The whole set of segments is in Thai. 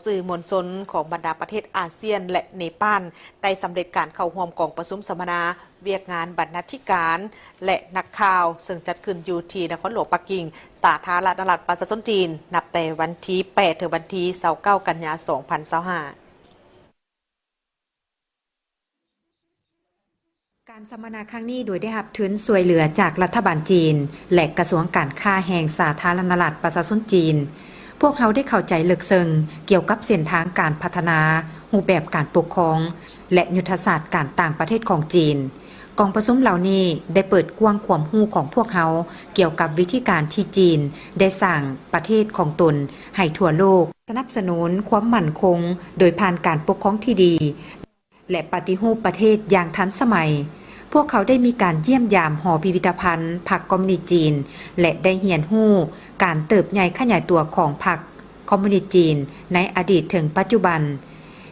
สื่อมวลชนของบรรดาประเทศอาเซียนและเนปาลได้สำเร็จการเข้าร่วมกองประชุมสัมมนาเวียกงานบรรณาธิการและนักข่าวซึ่งจัดขึ้นอยู่ที่นครหลวงปักกิ่งสาธารณรัฐประชาชนจีนนับแต่วันที่8ถึงวันที่29กันยายน 2025การสัมมนาครั้งนี้โดยได้รับทุนช่วยเหลือจากรัฐบาลจีนและกระทรวงการค้าแห่งสาธารณรัฐประชาชนจีนพวกเขาได้เข้าใจลึกซึ้งเกี่ยวกับเส้นทางการพัฒนารูปแบบการปกครองและยุทธศาสตร์การต่างประเทศของจีนกองประชุมเหล่านี้ได้เปิดกว้างความรู้ของพวกเขาเกี่ยวกับวิธีการที่จีนได้สร้างประเทศของตนให้ทั่วโลกสนับสนุนความมั่นคงโดยผ่านการปกครองที่ดีและปฏิรูปประเทศอย่างทันสมัยพวกเขาได้มีการเยี่ยมยามหอพิพิธภัณฑ์พรรคคอมมิวนิสต์จีนและได้เรียนรู้การเติบใหญ่ขยายตัวของพรรคคอมมิวนิสต์จีนในอดีตถึงปัจจุบัน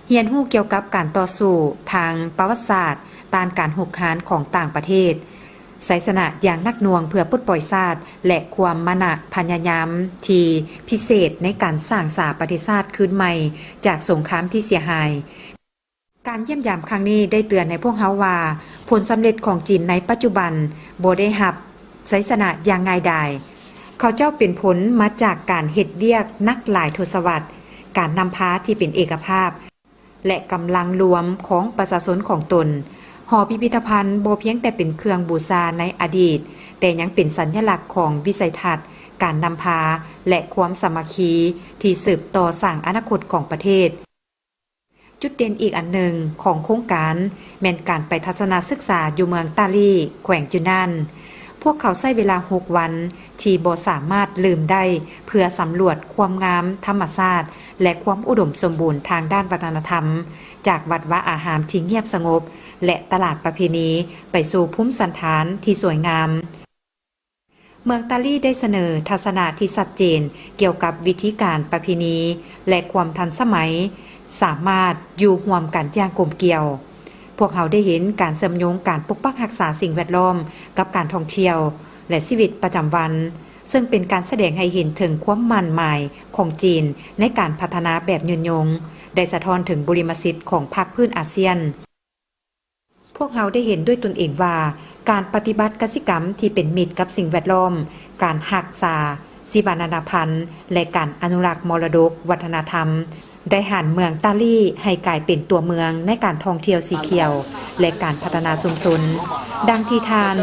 เรียนรู้เกี่ยวกับการต่อสู้ทางประวัติศาสตร์ต้านการหุกคานของต่างประเทศไสยสนะอย่างนักหน่วงเพื่อปลดปล่อยชาติและความมณพยายามที่พิเศษในการสร้างสาประเทศชาติคืนใหม่จากสงครามที่เสียหายการเยี่ยมยามครั้งนี้ได้เตือนในพวกเขาว่าผลสำเร็จของจีนในปัจจุบันบ่ได้รับไสยสนะอย่างง่ายดายเขาเจ้าเป็นผลมาจากการเฮ็ดเวียกนักหลายทศวรรษการนำพาที่เป็นเอกภาพและกำลังรวมของประชาชนของตนหอพิพิธภัณฑ์บ่เพียงแต่เป็นเครื่องบูชาในอดีตแต่ยังเป็นสัญลักษณ์ของวิสัยทัศน์การนำพาและความสามัคคีที่สืบต่อสร้างอนาคตของประเทศจุดเด่นอีกอันหนึ่งของโครงการแม่นการไปทัศนศึกษาอยู่เมืองตาลี่แขวงจุนันพวกเขาใช้เวลา6วันที่บ่สามารถลืมได้เพื่อสำรวจความงามธรรมชาติและความอุดมสมบูรณ์ทางด้านวัฒนธรรมจากวัดวาอาหารที่เงียบสงบและตลาดประเพณีไปสู่ภูมิสันฐานที่สวยงามเมืองตาลี่ได้เสนอทัศนะที่ชัดเจนเกี่ยวกับวิธีการประเพณีและความทันสมัยสามารถอยู่ร่วมกันอย่างกลมเกลียวพวกเขาได้เห็นการเสริมโยงการปกปักรักษาสิ่งแวดล้อมกับการท่องเที่ยวและชีวิตประจำวันซึ่งเป็นการแสดงให้เห็นถึงความมั่นหมายของจีนในการพัฒนาแบบยืนยงได้สะท้อนถึงบริมสิทธิ์ของภาคพื้นอาเซียนพวกเขาได้เห็นด้วยตนเองว่าการปฏิบัติกสิกรรมที่เป็นมิตรกับสิ่งแวดล้อมการรักษาชีวนานาพันธุ์และการอนุรักษ์มรดกวัฒนธรรมได้หันเมืองตาลี่ให้กลายเป็นตัวเมืองในการท่องเที่ยวสีเขียวและการพัฒนาชุมชนดังที่ทาน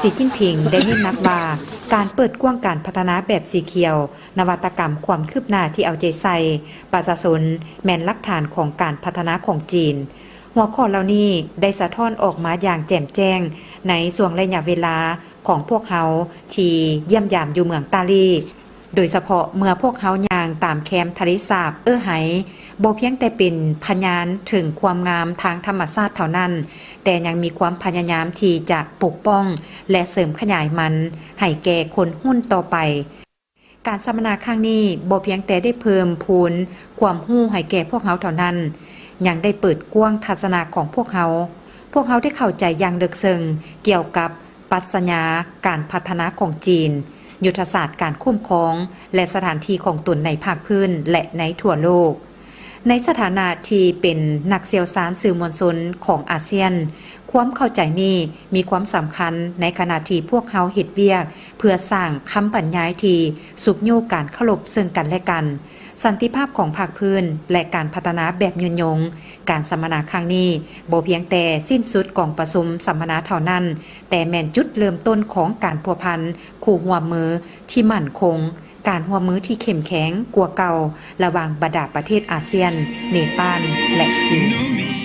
สีจิ้นผิงได้เน้นนักว่าการเปิดกว้างการพัฒนาแบบสีเขียวนวัตกรรมความคืบหน้าที่เอาใจใส่ประชาชนแม่นหลักฐานของการพัฒนาของจีนหัวข้อเหล่านี้ได้สะท้อนออกมาอย่างแจ่มแจ้งในช่วงระยะเวลาของพวกเขาที่เยี่ยมยามอยู่เมืองตาลี่โดยเฉพาะเมื่อพวกเขาย่างตามแคมป์ทะเลสาบไหบ่เพียงแต่เป็นพยานถึงความงามทางธรรมชาติเท่านั้นแต่ยังมีความพยายามที่จะปกป้องและเสริมขยายมันให้แก่คนหุ้นต่อไปการสัมมนาครั้งนี้บ่เพียงแต่ได้เพิ่มพูนความรู้ให้แก่พวกเขาเท่านั้นยังได้เปิดกว้างทัศนะของพวกเขาได้เข้าใจอย่างลึกซึ้งเกี่ยวกับปรัชญาการพัฒนาของจีนยุทธศาสตร์การคุ้มครองและสถานที่ของตนในภาคพื้นและในทั่วโลกในสถานะที่เป็นนักเชี่ยวชาญสื่อมวลชนของอาเซียนความเข้าใจนี้มีความสำคัญในขณะที่พวกเขาเฮ็ดเวียกเพื่อสร้างคำบรรยายที่สุขโยกการเคารพซึ่งกันและกันสันติภาพของภาคพื้นและการพัฒนาแบบยืนยงการสัมมนาครั้งนี้บ่เพียงแต่สิ้นสุดกองประชุมสัมมนาเท่านั้นแต่แม่นจุดเริ่มต้นของการพัวพันคู่ร่วมมือที่มั่นคงการร่วมมือที่เข้มแข็งกว่าเก่าระหว่างบรรดาประเทศอาเซียนเนปาลและจีน